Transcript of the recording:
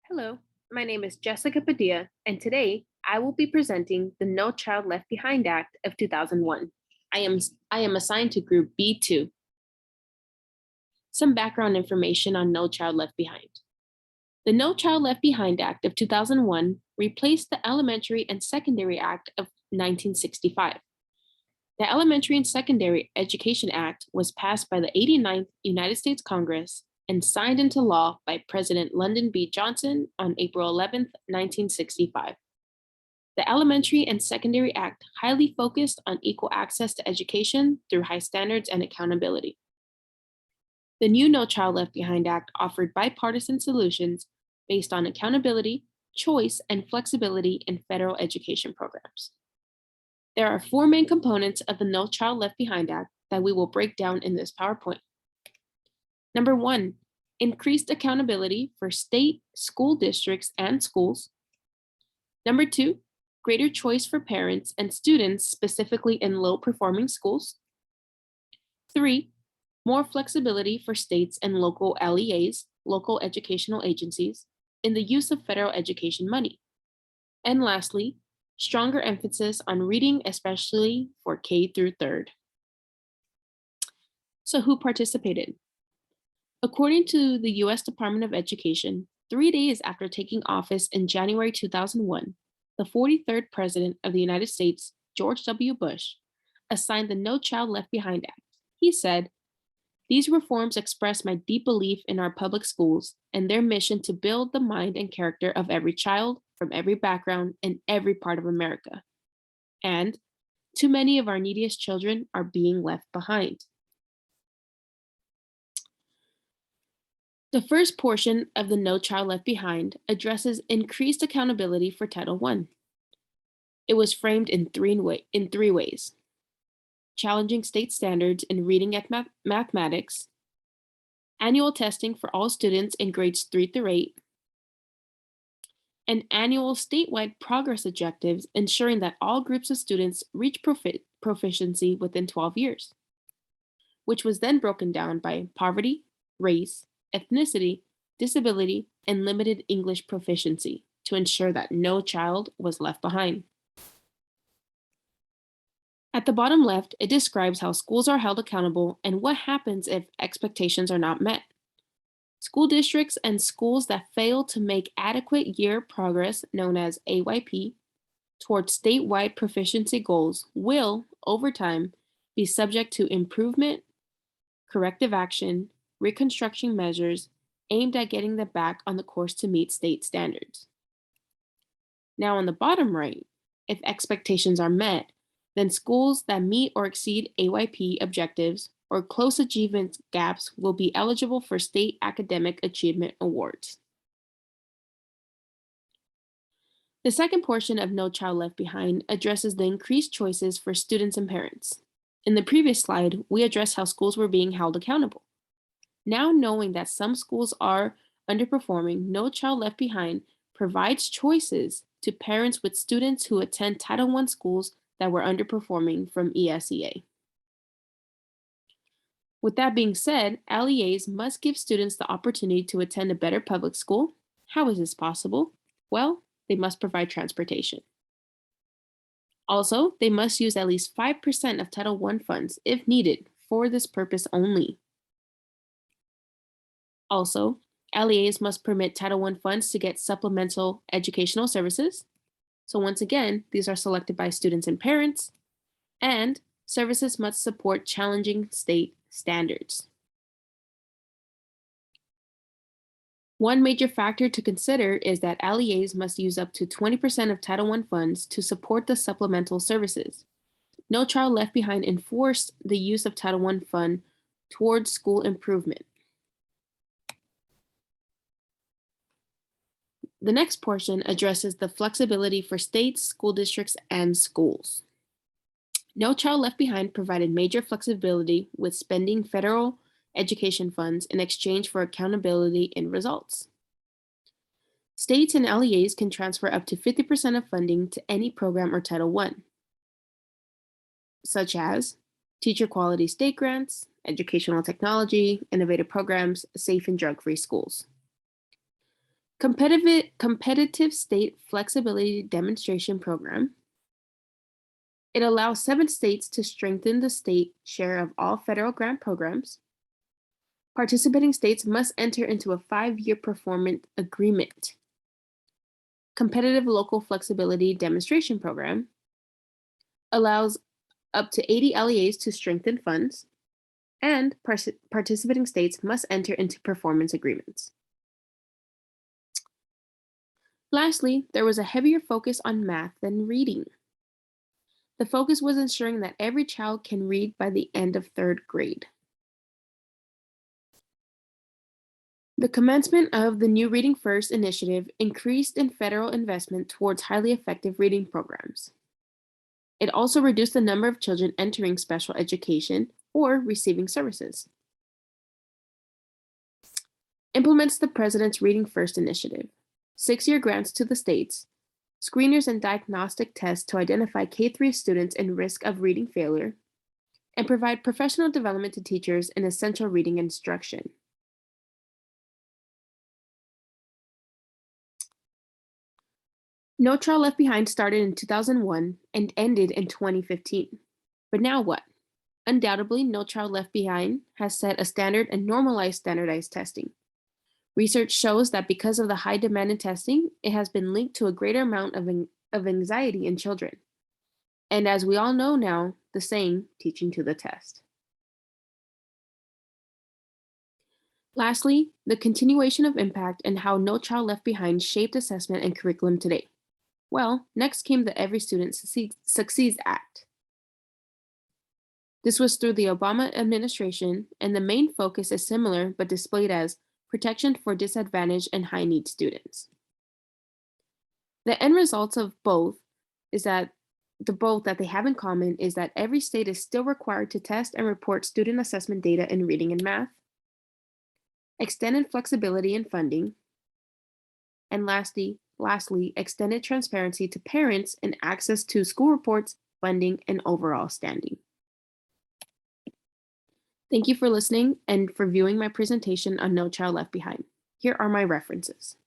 Hello, my name is Jessica Padilla, and today I will be presenting the No Child Left Behind Act of 2001. I am assigned to Group B2. Some background information on No Child Left Behind. The No Child Left Behind Act of 2001 replaced the Elementary and Secondary Act of 1965. The Elementary and Secondary Education Act was passed by the 89th United States Congress and signed into law by President Lyndon B. Johnson on April 11th, 1965. The Elementary and Secondary Act highly focused on equal access to education through high standards and accountability. The new No Child Left Behind Act offered bipartisan solutions based on accountability, choice, and flexibility in federal education programs. There are four main components of the No Child Left Behind Act that we will break down in this PowerPoint. Number one, increased accountability for state, school districts, and schools. Number two, greater choice for parents and students, specifically in low-performing schools. Three, more flexibility for states and local LEAs, local educational agencies, in the use of federal education money. And lastly, stronger emphasis on reading, especially for K through third. So who participated? According to the U.S. Department of Education, 3 days after taking office in January 2001, the 43rd President of the United States, George W. Bush, assigned the No Child Left Behind Act. He said, "These reforms express my deep belief in our public schools and their mission to build the mind and character of every child from every background in every part of America. And too many of our neediest children are being left behind." The first portion of the No Child Left Behind addresses increased accountability for Title I. It was framed in three ways: challenging state standards in reading and mathematics, annual testing for all students in grades 3 through 8, and annual statewide progress objectives ensuring that all groups of students reach proficiency within 12 years, which was then broken down by poverty, race, ethnicity, disability, and limited English proficiency to ensure that no child was left behind. At the bottom left, it describes how schools are held accountable and what happens if expectations are not met. School districts and schools that fail to make adequate year progress, known as AYP, towards statewide proficiency goals will, over time, be subject to improvement, corrective action, reconstruction measures aimed at getting them back on the course to meet state standards. Now, on the bottom right, if expectations are met, then schools that meet or exceed AYP objectives or close achievement gaps will be eligible for state academic achievement awards. The second portion of No Child Left Behind addresses the increased choices for students and parents. In the previous slide, we addressed how schools were being held accountable. Now, knowing that some schools are underperforming, No Child Left Behind provides choices to parents with students who attend Title I schools that were underperforming from ESEA. With that being said, LEAs must give students the opportunity to attend a better public school. How is this possible? Well, they must provide transportation. Also, they must use at least 5% of Title I funds, if needed, for this purpose only. Also, LEAs must permit Title I funds to get supplemental educational services. So once again, these are selected by students and parents, and services must support challenging state standards. One major factor to consider is that LEAs must use up to 20% of Title I funds to support the supplemental services. No Child Left Behind enforced the use of Title I fund towards school improvement. The next portion addresses the flexibility for states, school districts, and schools. No Child Left Behind provided major flexibility with spending federal education funds in exchange for accountability in results. States and LEAs can transfer up to 50% of funding to any program or Title I, such as teacher quality state grants, educational technology, innovative programs, safe and drug-free schools. Competitive State Flexibility Demonstration Program. It allows 7 states to strengthen the state share of all federal grant programs. Participating states must enter into a 5-year performance agreement. Competitive Local Flexibility Demonstration Program allows up to 80 LEAs to strengthen funds, and participating states must enter into performance agreements. Lastly, there was a heavier focus on math than reading. The focus was ensuring that every child can read by the end of 3rd grade. The commencement of the new Reading First initiative increased in federal investment towards highly effective reading programs. It also reduced the number of children entering special education or receiving services. Implements the President's Reading First initiative. 6-year grants to the states, screeners and diagnostic tests to identify K-3 students in risk of reading failure, and provide professional development to teachers in essential reading instruction. No Child Left Behind started in 2001 and ended in 2015. But now what? Undoubtedly, No Child Left Behind has set a standard and normalized standardized testing. Research shows that because of the high demand in testing, it has been linked to a greater amount of anxiety in children. And as we all know now, the saying, teaching to the test. Lastly, the continuation of impact and how No Child Left Behind shaped assessment and curriculum today. Well, next came the Every Student Succeeds Act. This was through the Obama administration, and the main focus is similar but displayed as protection for disadvantaged and high-need students. The end results of both is that they have in common is that every state is still required to test and report student assessment data in reading and math, extended flexibility in funding, and lastly, extended transparency to parents and access to school reports, funding, and overall standing. Thank you for listening and for viewing my presentation on No Child Left Behind. Here are my references.